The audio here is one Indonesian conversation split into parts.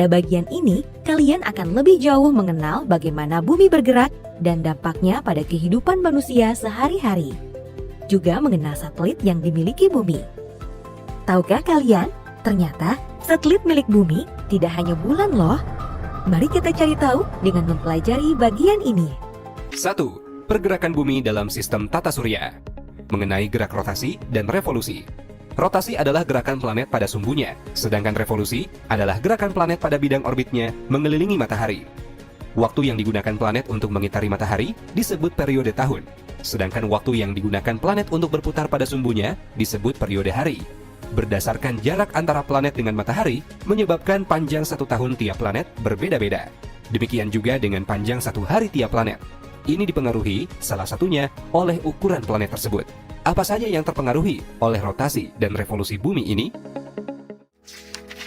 Pada bagian ini, kalian akan lebih jauh mengenal bagaimana bumi bergerak dan dampaknya pada kehidupan manusia sehari-hari. Juga mengenal satelit yang dimiliki bumi. Tahukah kalian, ternyata satelit milik bumi tidak hanya bulan loh. Mari kita cari tahu dengan mempelajari bagian ini. 1. Pergerakan bumi dalam sistem tata surya. Mengenai gerak rotasi dan revolusi. Rotasi adalah gerakan planet pada sumbunya, sedangkan revolusi adalah gerakan planet pada bidang orbitnya mengelilingi matahari. Waktu yang digunakan planet untuk mengitari matahari disebut periode tahun, sedangkan waktu yang digunakan planet untuk berputar pada sumbunya disebut periode hari. Berdasarkan jarak antara planet dengan matahari, menyebabkan panjang satu tahun tiap planet berbeda-beda. Demikian juga dengan panjang satu hari tiap planet. Ini dipengaruhi salah satunya oleh ukuran planet tersebut. Apa saja yang terpengaruhi oleh rotasi dan revolusi bumi ini?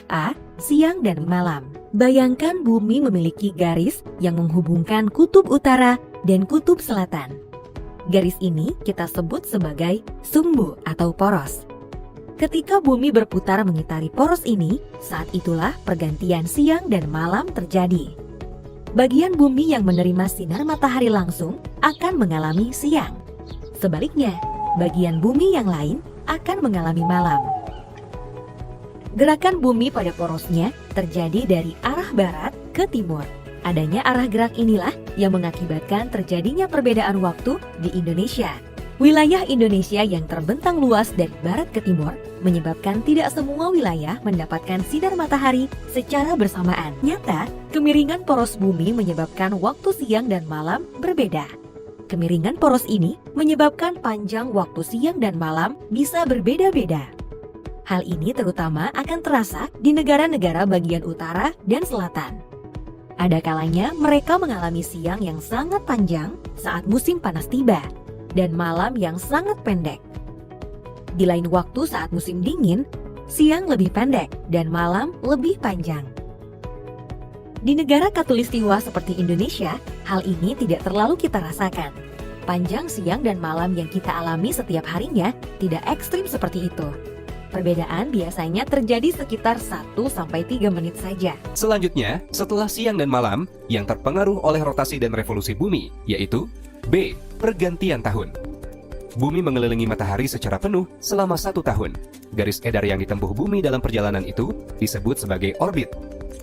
A. Siang dan malam. Bayangkan bumi memiliki garis yang menghubungkan kutub utara dan kutub selatan. Garis ini kita sebut sebagai sumbu atau poros. Ketika bumi berputar mengitari poros ini, saat itulah pergantian siang dan malam terjadi. Bagian bumi yang menerima sinar matahari langsung akan mengalami siang. Sebaliknya, bagian bumi yang lain akan mengalami malam. Gerakan bumi pada porosnya terjadi dari arah barat ke timur. Adanya arah gerak inilah yang mengakibatkan terjadinya perbedaan waktu di Indonesia. Wilayah Indonesia yang terbentang luas dari barat ke timur menyebabkan tidak semua wilayah mendapatkan sinar matahari secara bersamaan. Nyata, kemiringan poros bumi menyebabkan waktu siang dan malam berbeda. Kemiringan poros ini menyebabkan panjang waktu siang dan malam bisa berbeda-beda. Hal ini terutama akan terasa di negara-negara bagian utara dan selatan. Ada kalanya mereka mengalami siang yang sangat panjang saat musim panas tiba, dan malam yang sangat pendek. Di lain waktu saat musim dingin, siang lebih pendek dan malam lebih panjang. Di negara khatulistiwa seperti Indonesia, hal ini tidak terlalu kita rasakan. Panjang siang dan malam yang kita alami setiap harinya tidak ekstrim seperti itu. Perbedaan biasanya terjadi sekitar 1-3 menit saja. Selanjutnya, setelah siang dan malam yang terpengaruh oleh rotasi dan revolusi bumi, yaitu B. Pergantian tahun. Bumi mengelilingi matahari secara penuh selama 1 tahun. Garis edar yang ditempuh bumi dalam perjalanan itu disebut sebagai orbit.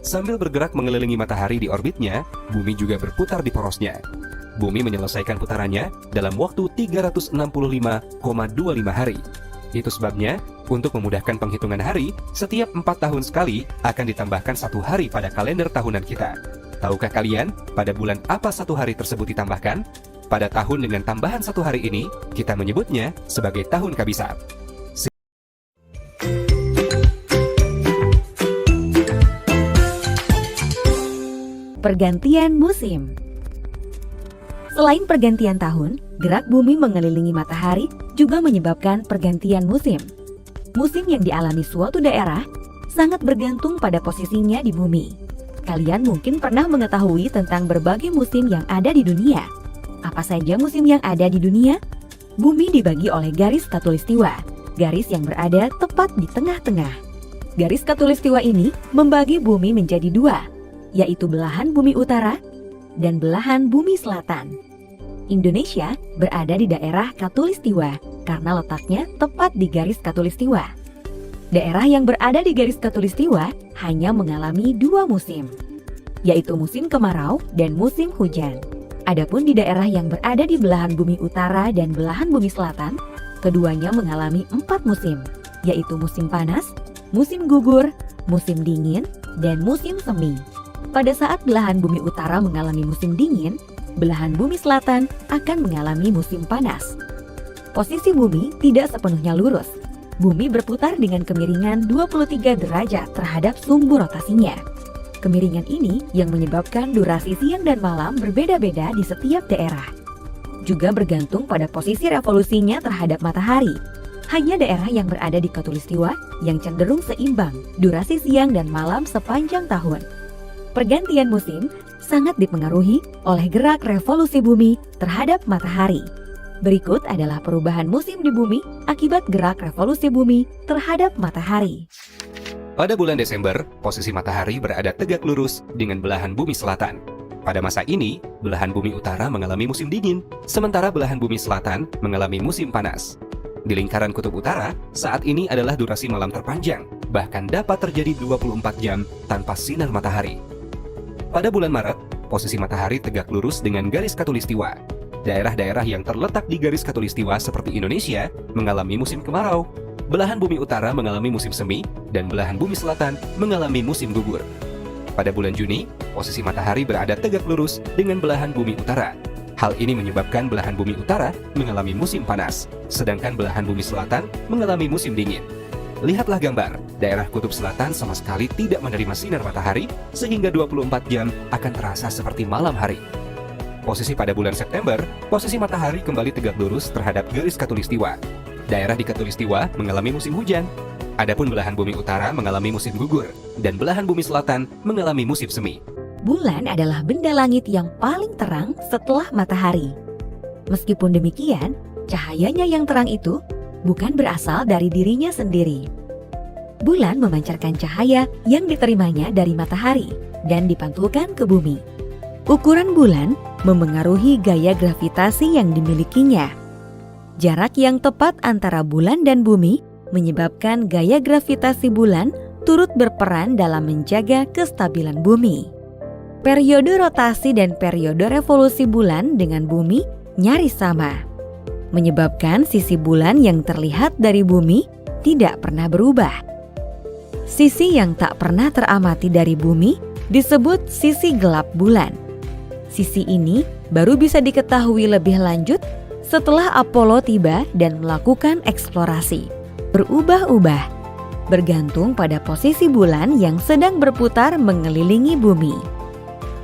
Sambil bergerak mengelilingi matahari di orbitnya, bumi juga berputar di porosnya. Bumi menyelesaikan putarannya dalam waktu 365,25 hari. Itu sebabnya, untuk memudahkan penghitungan hari, setiap 4 tahun sekali akan ditambahkan 1 hari pada kalender tahunan kita. Tahukah kalian pada bulan apa 1 hari tersebut ditambahkan? Pada tahun dengan tambahan 1 hari ini, kita menyebutnya sebagai tahun kabisat. Pergantian musim. Selain pergantian tahun, gerak bumi mengelilingi matahari juga menyebabkan pergantian musim. Musim yang dialami suatu daerah sangat bergantung pada posisinya di bumi. Kalian mungkin pernah mengetahui tentang berbagai musim yang ada di dunia. Apa saja musim yang ada di dunia? Bumi dibagi oleh garis khatulistiwa, garis yang berada tepat di tengah-tengah. Garis khatulistiwa ini membagi bumi menjadi 2, yaitu belahan bumi utara dan belahan bumi selatan. Indonesia berada di daerah khatulistiwa karena letaknya tepat di garis khatulistiwa. Daerah yang berada di garis khatulistiwa hanya mengalami 2 musim, yaitu musim kemarau dan musim hujan. Adapun di daerah yang berada di belahan bumi utara dan belahan bumi selatan, keduanya mengalami 4 musim, yaitu musim panas, musim gugur, musim dingin, dan musim semi. Pada saat belahan bumi utara mengalami musim dingin, belahan bumi selatan akan mengalami musim panas. Posisi bumi tidak sepenuhnya lurus. Bumi berputar dengan kemiringan 23 derajat terhadap sumbu rotasinya. Kemiringan ini yang menyebabkan durasi siang dan malam berbeda-beda di setiap daerah. Juga bergantung pada posisi revolusinya terhadap matahari. Hanya daerah yang berada di khatulistiwa yang cenderung seimbang durasi siang dan malam sepanjang tahun. Pergantian musim sangat dipengaruhi oleh gerak revolusi bumi terhadap matahari. Berikut adalah perubahan musim di bumi akibat gerak revolusi bumi terhadap matahari. Pada bulan Desember, posisi matahari berada tegak lurus dengan belahan bumi selatan. Pada masa ini, belahan bumi utara mengalami musim dingin, sementara belahan bumi selatan mengalami musim panas. Di lingkaran kutub utara, saat ini adalah durasi malam terpanjang, bahkan dapat terjadi 24 jam tanpa sinar matahari. Pada bulan Maret, posisi matahari tegak lurus dengan garis khatulistiwa. Daerah-daerah yang terletak di garis khatulistiwa seperti Indonesia mengalami musim kemarau. Belahan bumi utara mengalami musim semi, dan belahan bumi selatan mengalami musim gugur. Pada bulan Juni, posisi matahari berada tegak lurus dengan belahan bumi utara. Hal ini menyebabkan belahan bumi utara mengalami musim panas, sedangkan belahan bumi selatan mengalami musim dingin. Lihatlah gambar, daerah kutub selatan sama sekali tidak menerima sinar matahari, sehingga 24 jam akan terasa seperti malam hari. Posisi pada bulan September, posisi matahari kembali tegak lurus terhadap garis khatulistiwa. Daerah di khatulistiwa mengalami musim hujan. Adapun belahan bumi utara mengalami musim gugur, dan belahan bumi selatan mengalami musim semi. Bulan adalah benda langit yang paling terang setelah matahari. Meskipun demikian, cahayanya yang terang itu bukan berasal dari dirinya sendiri. Bulan memancarkan cahaya yang diterimanya dari matahari dan dipantulkan ke bumi. Ukuran bulan memengaruhi gaya gravitasi yang dimilikinya. Jarak yang tepat antara bulan dan bumi menyebabkan gaya gravitasi bulan turut berperan dalam menjaga kestabilan bumi. Periode rotasi dan periode revolusi bulan dengan bumi nyaris sama, menyebabkan sisi bulan yang terlihat dari bumi tidak pernah berubah. Sisi yang tak pernah teramati dari bumi disebut sisi gelap bulan. Sisi ini baru bisa diketahui lebih lanjut setelah Apollo tiba dan melakukan eksplorasi. Berubah-ubah, bergantung pada posisi bulan yang sedang berputar mengelilingi bumi.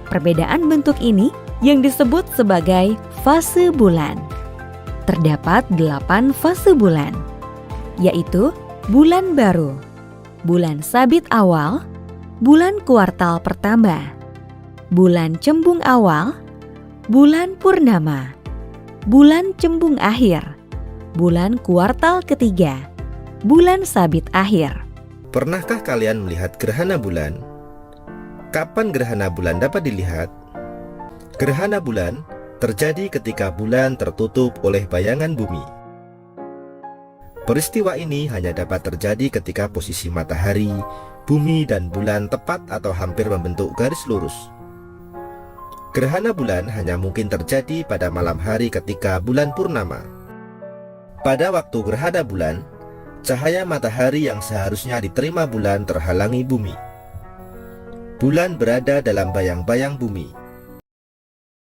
Perbedaan bentuk ini yang disebut sebagai fase bulan. Terdapat 8 fase bulan, yaitu bulan baru, bulan sabit awal, bulan kuartal pertama, bulan cembung awal, bulan purnama, bulan cembung akhir, bulan kuartal ketiga, bulan sabit akhir. Pernahkah kalian melihat gerhana bulan? Kapan gerhana bulan dapat dilihat? Gerhana bulan terjadi ketika bulan tertutup oleh bayangan bumi. Peristiwa ini hanya dapat terjadi ketika posisi matahari, bumi, dan bulan tepat atau hampir membentuk garis lurus. Gerhana bulan hanya mungkin terjadi pada malam hari ketika bulan purnama. Pada waktu gerhana bulan, cahaya matahari yang seharusnya diterima bulan terhalangi bumi. Bulan berada dalam bayang-bayang bumi.